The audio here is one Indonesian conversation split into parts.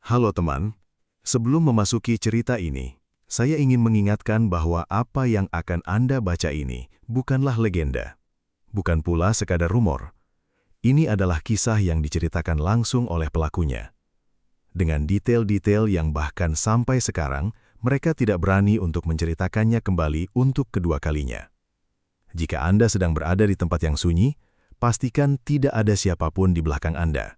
Halo teman, sebelum memasuki cerita ini, saya ingin mengingatkan bahwa apa yang akan Anda baca ini bukanlah legenda, bukan pula sekadar rumor. Ini adalah kisah yang diceritakan langsung oleh pelakunya. Dengan detail-detail yang bahkan sampai sekarang, mereka tidak berani untuk menceritakannya kembali untuk kedua kalinya. Jika Anda sedang berada di tempat yang sunyi, pastikan tidak ada siapapun di belakang Anda.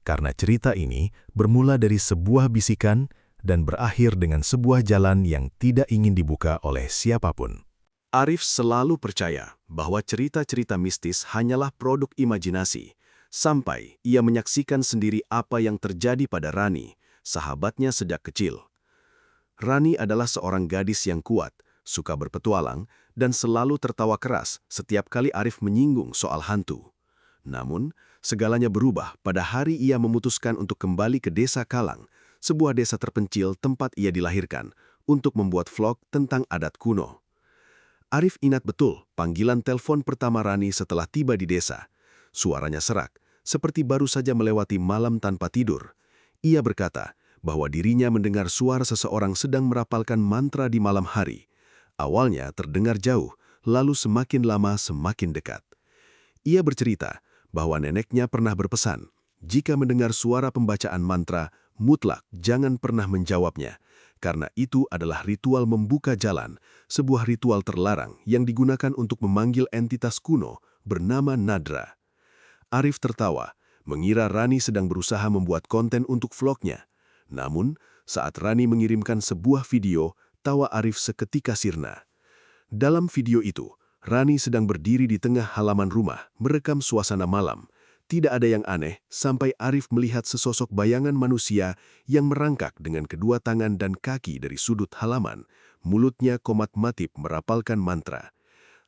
Karena cerita ini bermula dari sebuah bisikan dan berakhir dengan sebuah jalan yang tidak ingin dibuka oleh siapapun. Arif selalu percaya bahwa cerita-cerita mistis hanyalah produk imajinasi, sampai ia menyaksikan sendiri apa yang terjadi pada Rani, sahabatnya sejak kecil. Rani adalah seorang gadis yang kuat, suka berpetualang, dan selalu tertawa keras setiap kali Arif menyinggung soal hantu. Namun, segalanya berubah pada hari ia memutuskan untuk kembali ke Desa Kalang, sebuah desa terpencil tempat ia dilahirkan, untuk membuat vlog tentang adat kuno. Arif ingat betul panggilan telepon pertama Rani setelah tiba di desa. Suaranya serak, seperti baru saja melewati malam tanpa tidur. Ia berkata bahwa dirinya mendengar suara seseorang sedang merapalkan mantra di malam hari. Awalnya terdengar jauh, lalu semakin lama semakin dekat. Ia bercerita bahwa neneknya pernah berpesan, jika mendengar suara pembacaan mantra, mutlak jangan pernah menjawabnya, karena itu adalah ritual membuka jalan, sebuah ritual terlarang yang digunakan untuk memanggil entitas kuno bernama Nadra. Arif tertawa, mengira Rani sedang berusaha membuat konten untuk vlognya. Namun, saat Rani mengirimkan sebuah video, tawa Arif seketika sirna. Dalam video itu, Rani sedang berdiri di tengah halaman rumah, merekam suasana malam. Tidak ada yang aneh sampai Arif melihat sesosok bayangan manusia yang merangkak dengan kedua tangan dan kaki dari sudut halaman. Mulutnya komat matip merapalkan mantra.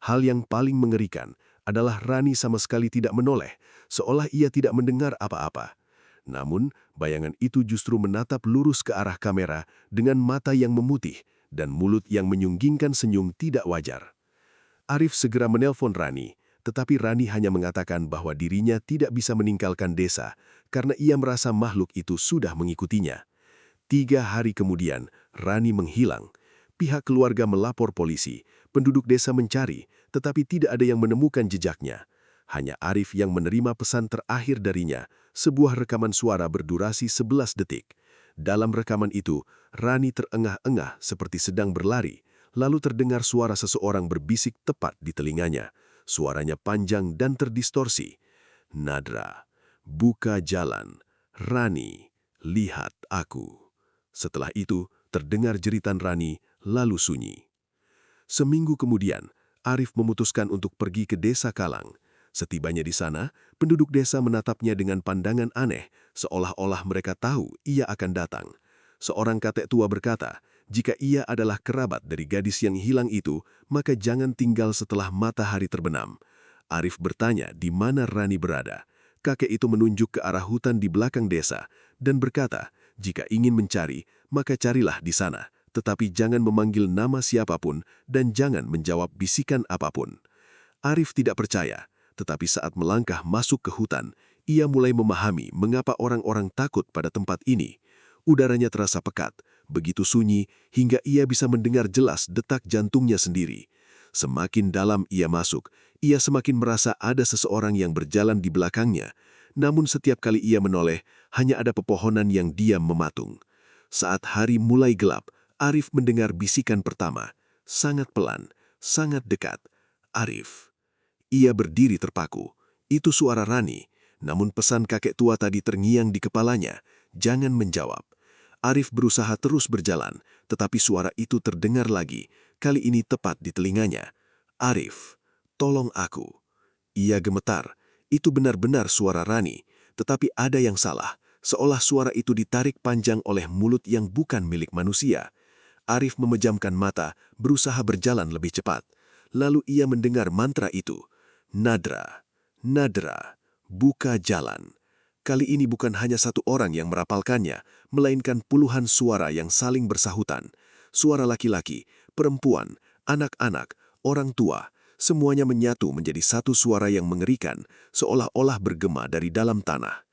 Hal yang paling mengerikan adalah Rani sama sekali tidak menoleh, seolah ia tidak mendengar apa-apa. Namun, bayangan itu justru menatap lurus ke arah kamera dengan mata yang memutih dan mulut yang menyunggingkan senyum tidak wajar. Arif segera menelpon Rani, tetapi Rani hanya mengatakan bahwa dirinya tidak bisa meninggalkan desa karena ia merasa makhluk itu sudah mengikutinya. 3 hari kemudian, Rani menghilang. Pihak keluarga melapor polisi, penduduk desa mencari, tetapi tidak ada yang menemukan jejaknya. Hanya Arif yang menerima pesan terakhir darinya, sebuah rekaman suara berdurasi 11 detik. Dalam rekaman itu, Rani terengah-engah seperti sedang berlari, lalu terdengar suara seseorang berbisik tepat di telinganya. Suaranya panjang dan terdistorsi. Nadra, buka jalan. Rani, lihat aku. Setelah itu, terdengar jeritan Rani, lalu sunyi. Seminggu kemudian, Arif memutuskan untuk pergi ke Desa Kalang. Setibanya di sana, penduduk desa menatapnya dengan pandangan aneh, seolah-olah mereka tahu ia akan datang. Seorang kakek tua berkata, jika ia adalah kerabat dari gadis yang hilang itu, maka jangan tinggal setelah matahari terbenam. Arif bertanya di mana Rani berada. Kakek itu menunjuk ke arah hutan di belakang desa dan berkata, jika ingin mencari, maka carilah di sana, tetapi jangan memanggil nama siapapun dan jangan menjawab bisikan apapun. Arif tidak percaya, tetapi saat melangkah masuk ke hutan, ia mulai memahami mengapa orang-orang takut pada tempat ini. Udaranya terasa pekat, begitu sunyi hingga ia bisa mendengar jelas detak jantungnya sendiri. Semakin dalam ia masuk, ia semakin merasa ada seseorang yang berjalan di belakangnya. Namun setiap kali ia menoleh, hanya ada pepohonan yang diam mematung. Saat hari mulai gelap, Arif mendengar bisikan pertama, sangat pelan, sangat dekat. Arif. Ia berdiri terpaku. Itu suara Rani, namun pesan kakek tua tadi terngiang di kepalanya, jangan menjawab. Arif berusaha terus berjalan, tetapi suara itu terdengar lagi, kali ini tepat di telinganya. Arif, tolong aku. Ia gemetar, itu benar-benar suara Rani, tetapi ada yang salah, seolah suara itu ditarik panjang oleh mulut yang bukan milik manusia. Arif memejamkan mata, berusaha berjalan lebih cepat. Lalu ia mendengar mantra itu. Nadra, Nadra, buka jalan. Kali ini bukan hanya satu orang yang merapalkannya, melainkan puluhan suara yang saling bersahutan. Suara laki-laki, perempuan, anak-anak, orang tua, semuanya menyatu menjadi satu suara yang mengerikan, seolah-olah bergema dari dalam tanah.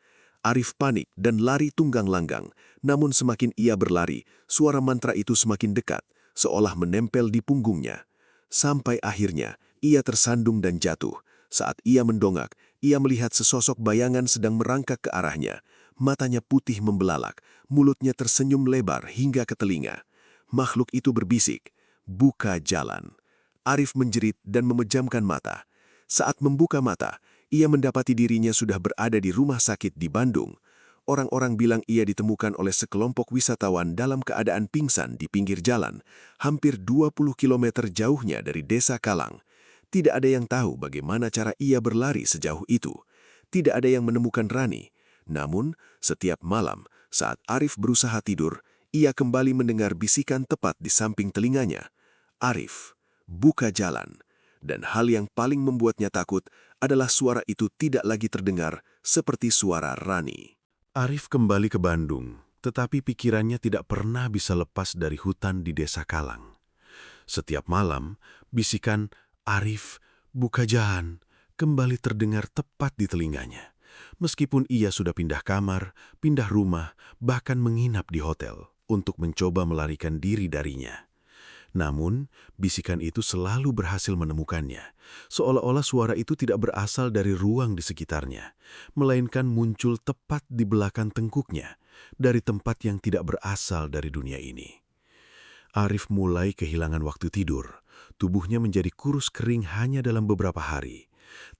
Arif panik dan lari tunggang langgang, Namun semakin ia berlari, suara mantra itu semakin dekat, seolah menempel di punggungnya. Sampai akhirnya, ia tersandung dan jatuh. Saat ia mendongak, ia melihat sesosok bayangan sedang merangkak ke arahnya. Matanya putih membelalak, mulutnya tersenyum lebar hingga ke telinga. Makhluk itu berbisik, "Buka jalan." Arif menjerit dan memejamkan mata. Saat membuka mata, ia mendapati dirinya sudah berada di rumah sakit di Bandung. Orang-orang bilang ia ditemukan oleh sekelompok wisatawan dalam keadaan pingsan di pinggir jalan, hampir 20 kilometer jauhnya dari desa Kalang. Tidak ada yang tahu bagaimana cara ia berlari sejauh itu. Tidak ada yang menemukan Rani. Namun, setiap malam, saat Arif berusaha tidur, ia kembali mendengar bisikan tepat di samping telinganya. "Arif, buka jalan." Dan hal yang paling membuatnya takut adalah suara itu tidak lagi terdengar seperti suara Rani. Arif kembali ke Bandung, tetapi pikirannya tidak pernah bisa lepas dari hutan di desa Kalang. Setiap malam, bisikan "Arif, buka jalan" kembali terdengar tepat di telinganya. Meskipun ia sudah pindah kamar, pindah rumah, bahkan menginap di hotel untuk mencoba melarikan diri darinya. Namun, bisikan itu selalu berhasil menemukannya, seolah-olah suara itu tidak berasal dari ruang di sekitarnya, melainkan muncul tepat di belakang tengkuknya, dari tempat yang tidak berasal dari dunia ini. Arif mulai kehilangan waktu tidur, tubuhnya menjadi kurus kering hanya dalam beberapa hari.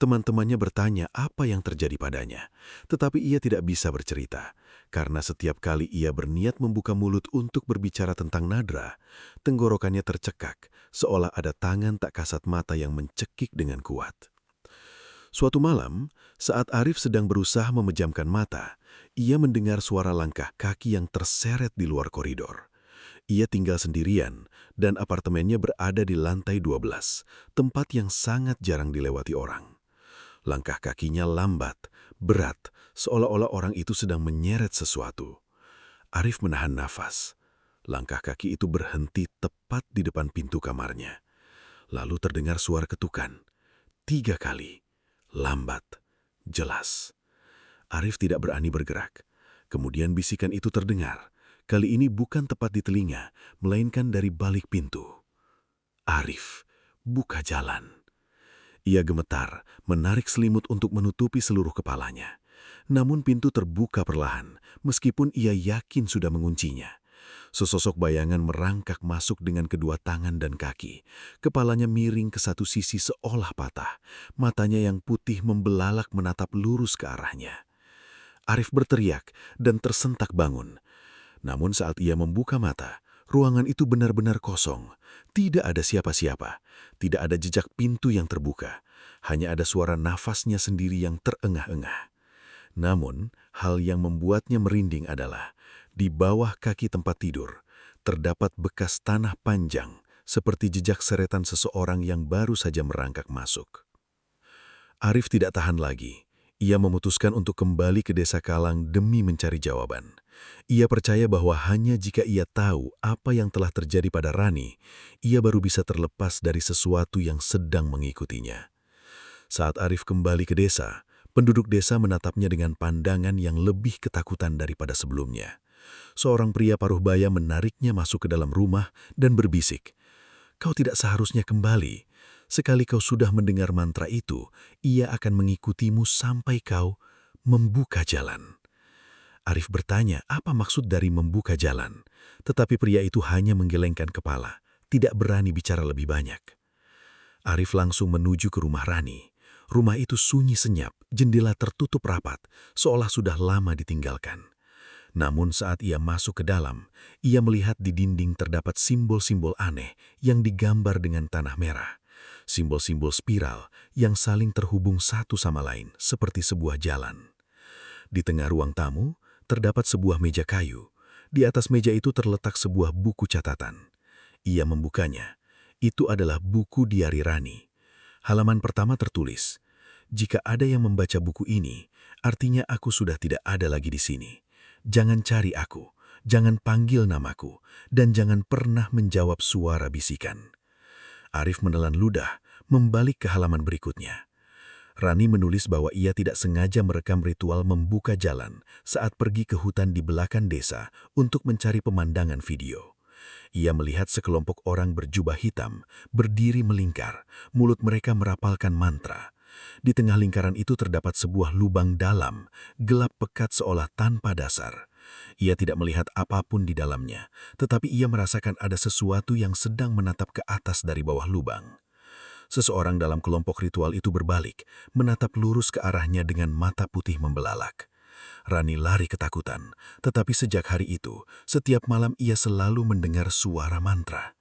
Teman-temannya bertanya apa yang terjadi padanya, tetapi ia tidak bisa bercerita, karena setiap kali ia berniat membuka mulut untuk berbicara tentang Nadra, tenggorokannya tercekak, seolah ada tangan tak kasat mata yang mencekik dengan kuat. Suatu malam, saat Arif sedang berusaha memejamkan mata, ia mendengar suara langkah kaki yang terseret di luar koridor. Ia tinggal sendirian, dan apartemennya berada di lantai 12, tempat yang sangat jarang dilewati orang. Langkah kakinya lambat, berat, seolah-olah orang itu sedang menyeret sesuatu. Arif menahan nafas. Langkah kaki itu berhenti tepat di depan pintu kamarnya. Lalu terdengar suara ketukan. 3 kali. Lambat. Jelas. Arif tidak berani bergerak. Kemudian bisikan itu terdengar. Kali ini bukan tepat di telinga, melainkan dari balik pintu. "Arif, buka jalan." Ia gemetar, menarik selimut untuk menutupi seluruh kepalanya. Namun pintu terbuka perlahan, meskipun ia yakin sudah menguncinya. Sesosok bayangan merangkak masuk dengan kedua tangan dan kaki. Kepalanya miring ke satu sisi seolah patah. Matanya yang putih membelalak menatap lurus ke arahnya. Arif berteriak dan tersentak bangun. Namun saat ia membuka mata, ruangan itu benar-benar kosong. Tidak ada siapa-siapa, tidak ada jejak pintu yang terbuka. Hanya ada suara nafasnya sendiri yang terengah-engah. Namun, hal yang membuatnya merinding adalah, di bawah kaki tempat tidur, terdapat bekas tanah panjang, seperti jejak seretan seseorang yang baru saja merangkak masuk. Arif tidak tahan lagi. Ia memutuskan untuk kembali ke desa Kalang demi mencari jawaban. Ia percaya bahwa hanya jika ia tahu apa yang telah terjadi pada Rani, ia baru bisa terlepas dari sesuatu yang sedang mengikutinya. Saat Arif kembali ke desa, penduduk desa menatapnya dengan pandangan yang lebih ketakutan daripada sebelumnya. Seorang pria paruh baya menariknya masuk ke dalam rumah dan berbisik, "Kau tidak seharusnya kembali. Sekali kau sudah mendengar mantra itu, ia akan mengikutimu sampai kau membuka jalan." Arif bertanya apa maksud dari membuka jalan, tetapi pria itu hanya menggelengkan kepala, tidak berani bicara lebih banyak. Arif langsung menuju ke rumah Rani. Rumah itu sunyi senyap, jendela tertutup rapat, seolah sudah lama ditinggalkan. Namun saat ia masuk ke dalam, ia melihat di dinding terdapat simbol-simbol aneh yang digambar dengan tanah merah. Simbol-simbol spiral yang saling terhubung satu sama lain seperti sebuah jalan. Di tengah ruang tamu, terdapat sebuah meja kayu. Di atas meja itu terletak sebuah buku catatan. Ia membukanya. Itu adalah buku diari Rani. Halaman pertama tertulis, "Jika ada yang membaca buku ini, artinya aku sudah tidak ada lagi di sini. Jangan cari aku, jangan panggil namaku, dan jangan pernah menjawab suara bisikan." Arif menelan ludah, membalik ke halaman berikutnya. Rani menulis bahwa ia tidak sengaja merekam ritual membuka jalan saat pergi ke hutan di belakang desa untuk mencari pemandangan video. Ia melihat sekelompok orang berjubah hitam, berdiri melingkar, mulut mereka merapalkan mantra. Di tengah lingkaran itu terdapat sebuah lubang dalam, gelap pekat seolah tanpa dasar. Ia tidak melihat apapun di dalamnya, tetapi ia merasakan ada sesuatu yang sedang menatap ke atas dari bawah lubang. Seseorang dalam kelompok ritual itu berbalik, menatap lurus ke arahnya dengan mata putih membelalak. Rani lari ketakutan, tetapi sejak hari itu, setiap malam ia selalu mendengar suara mantra.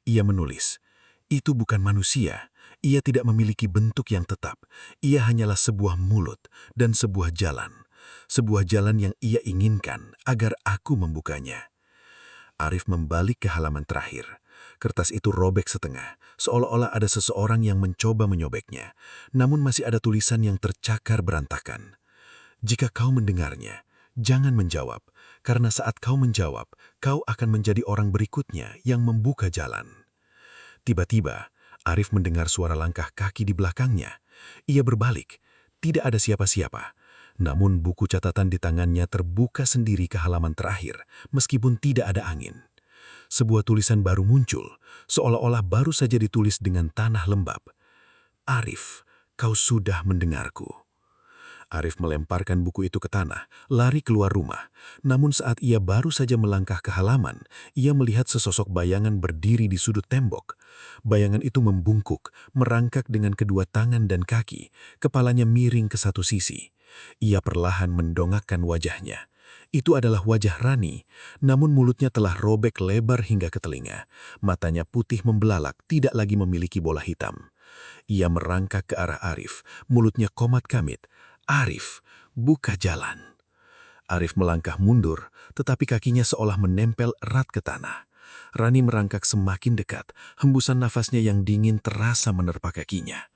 Ia menulis, "Itu bukan manusia, ia tidak memiliki bentuk yang tetap, ia hanyalah sebuah mulut dan sebuah jalan yang ia inginkan agar aku membukanya." Arif membalik ke halaman terakhir. Kertas itu robek setengah, seolah-olah ada seseorang yang mencoba menyobeknya, namun masih ada tulisan yang tercakar berantakan. "Jika kau mendengarnya, jangan menjawab, karena saat kau menjawab, kau akan menjadi orang berikutnya yang membuka jalan." Tiba-tiba, Arif mendengar suara langkah kaki di belakangnya. Ia berbalik, tidak ada siapa-siapa. Namun buku catatan di tangannya terbuka sendiri ke halaman terakhir, meskipun tidak ada angin. Sebuah tulisan baru muncul, seolah-olah baru saja ditulis dengan tanah lembab. "Arif, kau sudah mendengarku." Arif melemparkan buku itu ke tanah, lari keluar rumah. Namun saat ia baru saja melangkah ke halaman, ia melihat sesosok bayangan berdiri di sudut tembok. Bayangan itu membungkuk, merangkak dengan kedua tangan dan kaki, kepalanya miring ke satu sisi. Ia perlahan mendongakkan wajahnya. Itu adalah wajah Rani, namun mulutnya telah robek lebar hingga ke telinga. Matanya putih membelalak, tidak lagi memiliki bola hitam. Ia merangkak ke arah Arif, mulutnya komat kamit. "Arif, buka jalan." Arif melangkah mundur, tetapi kakinya seolah menempel erat ke tanah. Rani merangkak semakin dekat, hembusan nafasnya yang dingin terasa menerpa kakinya.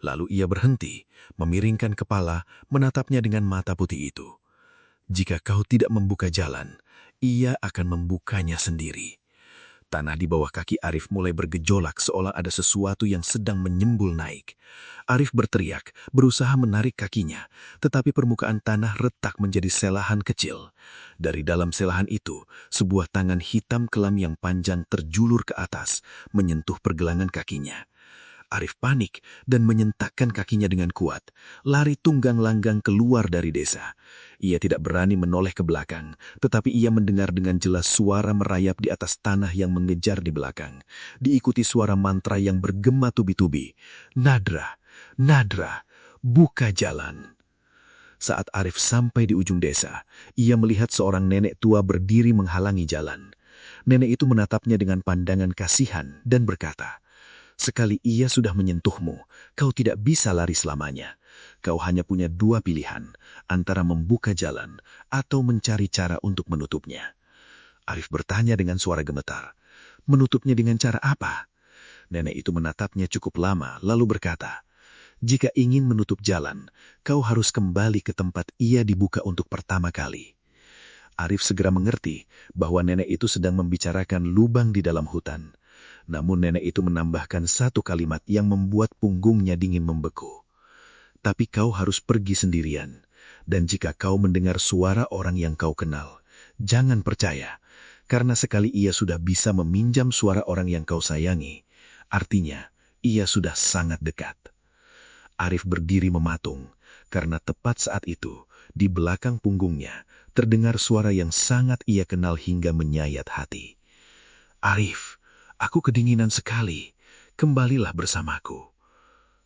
Lalu ia berhenti, memiringkan kepala, menatapnya dengan mata putih itu. "Jika kau tidak membuka jalan, ia akan membukanya sendiri." Tanah di bawah kaki Arif mulai bergejolak seolah ada sesuatu yang sedang menyembul naik. Arif berteriak, berusaha menarik kakinya, tetapi permukaan tanah retak menjadi selahan kecil. Dari dalam selahan itu, sebuah tangan hitam kelam yang panjang terjulur ke atas, menyentuh pergelangan kakinya. Arif panik dan menyentakkan kakinya dengan kuat, lari tunggang langgang keluar dari desa. Ia tidak berani menoleh ke belakang, tetapi ia mendengar dengan jelas suara merayap di atas tanah yang mengejar di belakang, diikuti suara mantra yang bergema tubi-tubi. "Nadra, Nadra, buka jalan." Saat Arif sampai di ujung desa, ia melihat seorang nenek tua berdiri menghalangi jalan. Nenek itu menatapnya dengan pandangan kasihan dan berkata, "Sekali ia sudah menyentuhmu, kau tidak bisa lari selamanya. Kau hanya punya dua pilihan, antara membuka jalan atau mencari cara untuk menutupnya." Arif bertanya dengan suara gemetar, "Menutupnya dengan cara apa?" Nenek itu menatapnya cukup lama, lalu berkata, "Jika ingin menutup jalan, kau harus kembali ke tempat ia dibuka untuk pertama kali." Arif segera mengerti bahwa nenek itu sedang membicarakan lubang di dalam hutan. Namun nenek itu menambahkan satu kalimat yang membuat punggungnya dingin membeku. "Tapi kau harus pergi sendirian, dan jika kau mendengar suara orang yang kau kenal, jangan percaya, karena sekali ia sudah bisa meminjam suara orang yang kau sayangi, artinya ia sudah sangat dekat." Arif berdiri mematung, karena tepat saat itu, di belakang punggungnya, terdengar suara yang sangat ia kenal hingga menyayat hati. "Arif, aku kedinginan sekali, kembalilah bersamaku."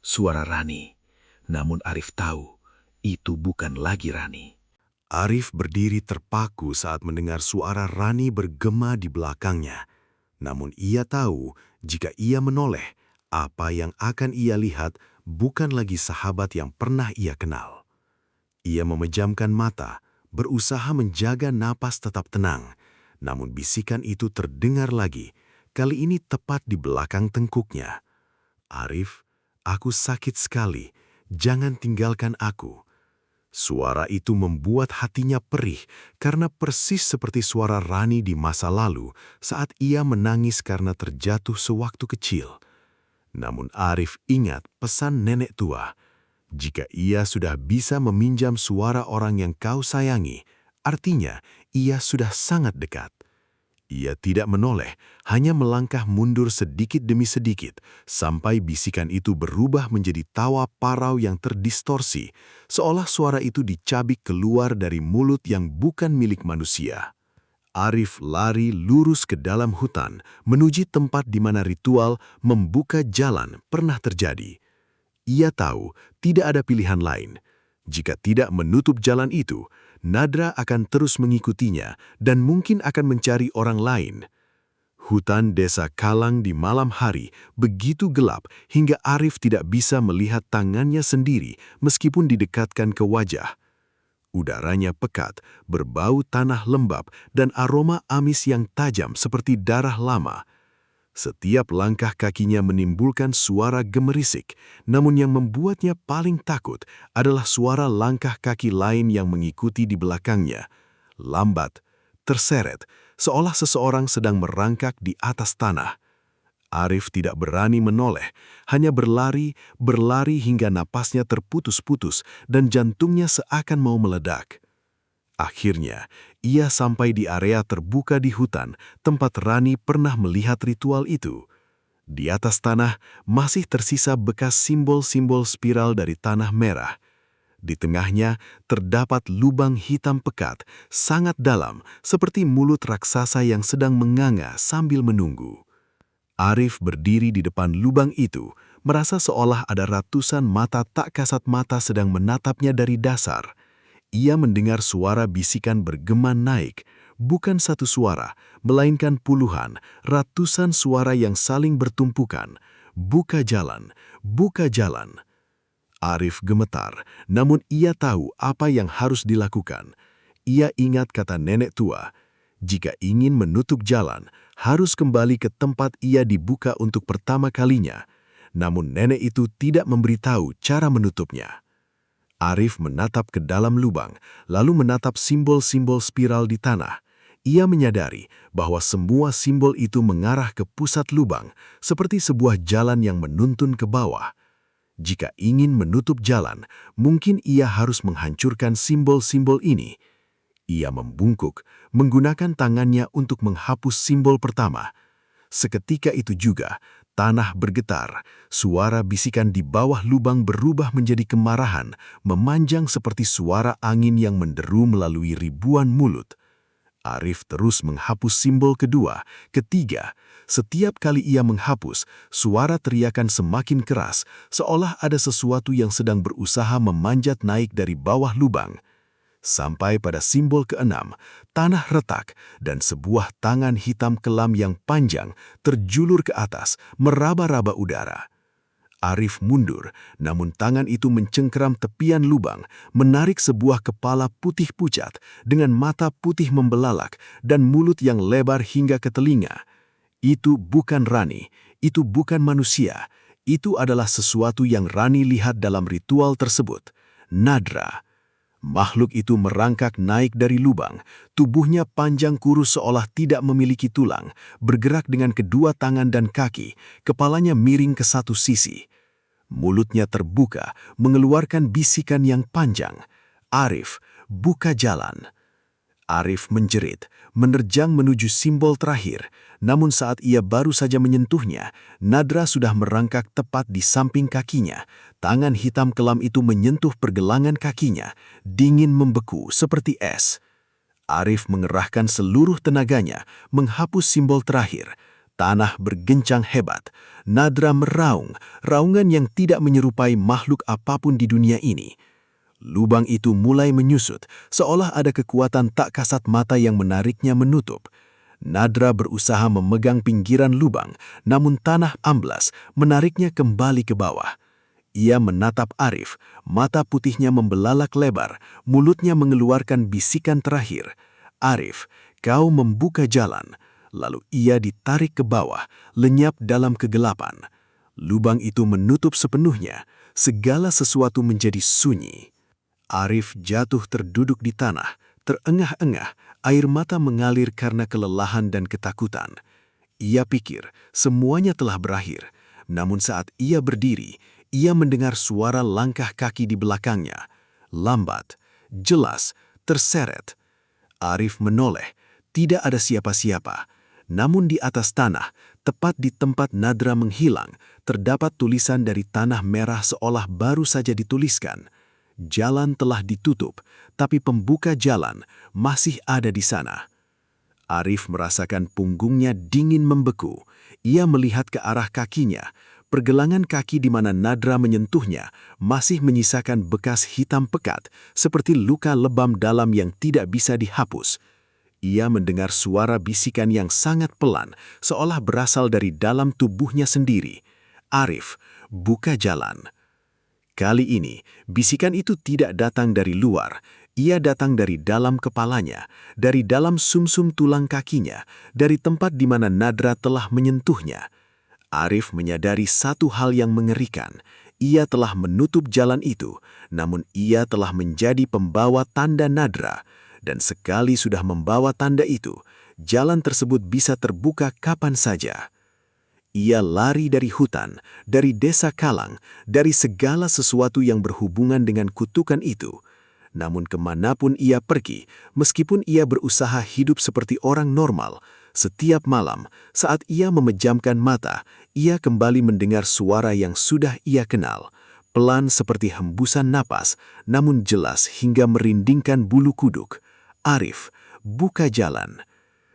Suara Rani, namun Arif tahu, itu bukan lagi Rani. Arif berdiri terpaku saat mendengar suara Rani bergema di belakangnya. Namun ia tahu, jika ia menoleh, apa yang akan ia lihat bukan lagi sahabat yang pernah ia kenal. Ia memejamkan mata, berusaha menjaga napas tetap tenang, namun bisikan itu terdengar lagi, kali ini tepat di belakang tengkuknya. "Arif, aku sakit sekali, jangan tinggalkan aku." Suara itu membuat hatinya perih karena persis seperti suara Rani di masa lalu saat ia menangis karena terjatuh sewaktu kecil. Namun Arif ingat pesan nenek tua, Jika ia sudah bisa meminjam suara orang yang kau sayangi, artinya ia sudah sangat dekat. Ia tidak menoleh, hanya melangkah mundur sedikit demi sedikit, sampai bisikan itu berubah menjadi tawa parau yang terdistorsi, seolah suara itu dicabik keluar dari mulut yang bukan milik manusia. Arif lari lurus ke dalam hutan, menuju tempat di mana ritual membuka jalan pernah terjadi. Ia tahu tidak ada pilihan lain. Jika tidak menutup jalan itu, Nadra akan terus mengikutinya dan mungkin akan mencari orang lain. Hutan desa Kalang di malam hari begitu gelap hingga Arif tidak bisa melihat tangannya sendiri meskipun didekatkan ke wajah. Udaranya pekat, berbau tanah lembab dan aroma amis yang tajam seperti darah lama. Setiap langkah kakinya menimbulkan suara gemerisik, namun yang membuatnya paling takut adalah suara langkah kaki lain yang mengikuti di belakangnya. Lambat, terseret, seolah seseorang sedang merangkak di atas tanah. Arif tidak berani menoleh, hanya berlari hingga napasnya terputus-putus dan jantungnya seakan mau meledak. Akhirnya, ia sampai di area terbuka di hutan, tempat Rani pernah melihat ritual itu. Di atas tanah masih tersisa bekas simbol-simbol spiral dari tanah merah. Di tengahnya terdapat lubang hitam pekat, sangat dalam, seperti mulut raksasa yang sedang menganga sambil menunggu. Arif berdiri di depan lubang itu, merasa seolah ada ratusan mata tak kasat mata sedang menatapnya dari dasar. Ia mendengar suara bisikan bergema naik, bukan satu suara, melainkan puluhan, ratusan suara yang saling bertumpukan. Buka jalan, buka jalan. Arif gemetar, namun ia tahu apa yang harus dilakukan. Ia ingat kata nenek tua, jika ingin menutup jalan, harus kembali ke tempat ia dibuka untuk pertama kalinya. Namun nenek itu tidak memberitahu cara menutupnya. Arif menatap ke dalam lubang, lalu menatap simbol-simbol spiral di tanah. Ia menyadari bahwa semua simbol itu mengarah ke pusat lubang, seperti sebuah jalan yang menuntun ke bawah. Jika ingin menutup jalan, mungkin ia harus menghancurkan simbol-simbol ini. Ia membungkuk, menggunakan tangannya untuk menghapus simbol pertama. Seketika itu juga, tanah bergetar, suara bisikan di bawah lubang berubah menjadi kemarahan, memanjang seperti suara angin yang menderu melalui ribuan mulut. Arif terus menghapus simbol kedua, ketiga. Setiap kali ia menghapus, suara teriakan semakin keras, seolah ada sesuatu yang sedang berusaha memanjat naik dari bawah lubang. Sampai pada simbol keenam, tanah retak dan sebuah tangan hitam kelam yang panjang terjulur ke atas, meraba-raba udara. Arif mundur, namun tangan itu mencengkeram tepian lubang, menarik sebuah kepala putih pucat dengan mata putih membelalak dan mulut yang lebar hingga ke telinga. Itu bukan Rani, itu bukan manusia, itu adalah sesuatu yang Rani lihat dalam ritual tersebut, Nadra. Makhluk itu merangkak naik dari lubang, tubuhnya panjang kurus seolah tidak memiliki tulang, bergerak dengan kedua tangan dan kaki, kepalanya miring ke satu sisi. Mulutnya terbuka, mengeluarkan bisikan yang panjang. Arif, buka jalan. Arif menjerit, menerjang menuju simbol terakhir, namun saat ia baru saja menyentuhnya, Nadra sudah merangkak tepat di samping kakinya. Tangan hitam kelam itu menyentuh pergelangan kakinya, dingin membeku seperti es. Arif mengerahkan seluruh tenaganya, menghapus simbol terakhir. Tanah bergencang hebat. Nadra meraung, raungan yang tidak menyerupai makhluk apapun di dunia ini. Lubang itu mulai menyusut, seolah ada kekuatan tak kasat mata yang menariknya menutup. Nadra berusaha memegang pinggiran lubang, namun tanah amblas menariknya kembali ke bawah. Ia menatap Arif, mata putihnya membelalak lebar, mulutnya mengeluarkan bisikan terakhir. Arif, kau membuka jalan. Lalu ia ditarik ke bawah, lenyap dalam kegelapan. Lubang itu menutup sepenuhnya, segala sesuatu menjadi sunyi. Arif jatuh terduduk di tanah, terengah-engah, air mata mengalir karena kelelahan dan ketakutan. Ia pikir semuanya telah berakhir, namun saat ia berdiri, ia mendengar suara langkah kaki di belakangnya. Lambat, jelas, terseret. Arif menoleh, tidak ada siapa-siapa. Namun di atas tanah, tepat di tempat Nadra menghilang, terdapat tulisan dari tanah merah seolah baru saja dituliskan. Jalan telah ditutup, tapi pembuka jalan masih ada di sana. Arif merasakan punggungnya dingin membeku. Ia melihat ke arah kakinya. Pergelangan kaki di mana Nadra menyentuhnya masih menyisakan bekas hitam pekat, seperti luka lebam dalam yang tidak bisa dihapus. Ia mendengar suara bisikan yang sangat pelan, seolah berasal dari dalam tubuhnya sendiri. Arif, buka jalan. Kali ini, bisikan itu tidak datang dari luar. Ia datang dari dalam kepalanya, dari dalam sumsum tulang kakinya, dari tempat di mana Nadra telah menyentuhnya. Arif menyadari satu hal yang mengerikan. Ia telah menutup jalan itu, namun ia telah menjadi pembawa tanda Nadra. Dan sekali sudah membawa tanda itu, jalan tersebut bisa terbuka kapan saja. Ia lari dari hutan, dari desa Kalang, dari segala sesuatu yang berhubungan dengan kutukan itu. Namun kemanapun ia pergi, meskipun ia berusaha hidup seperti orang normal, setiap malam saat ia memejamkan mata, ia kembali mendengar suara yang sudah ia kenal. Pelan seperti hembusan napas, namun jelas hingga merindingkan bulu kuduk. Arif, buka jalan.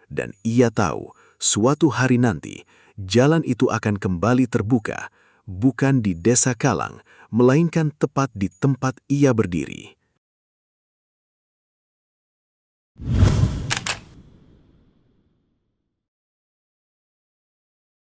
Dan ia tahu, suatu hari nanti, jalan itu akan kembali terbuka, bukan di desa Kalang, melainkan tepat di tempat ia berdiri.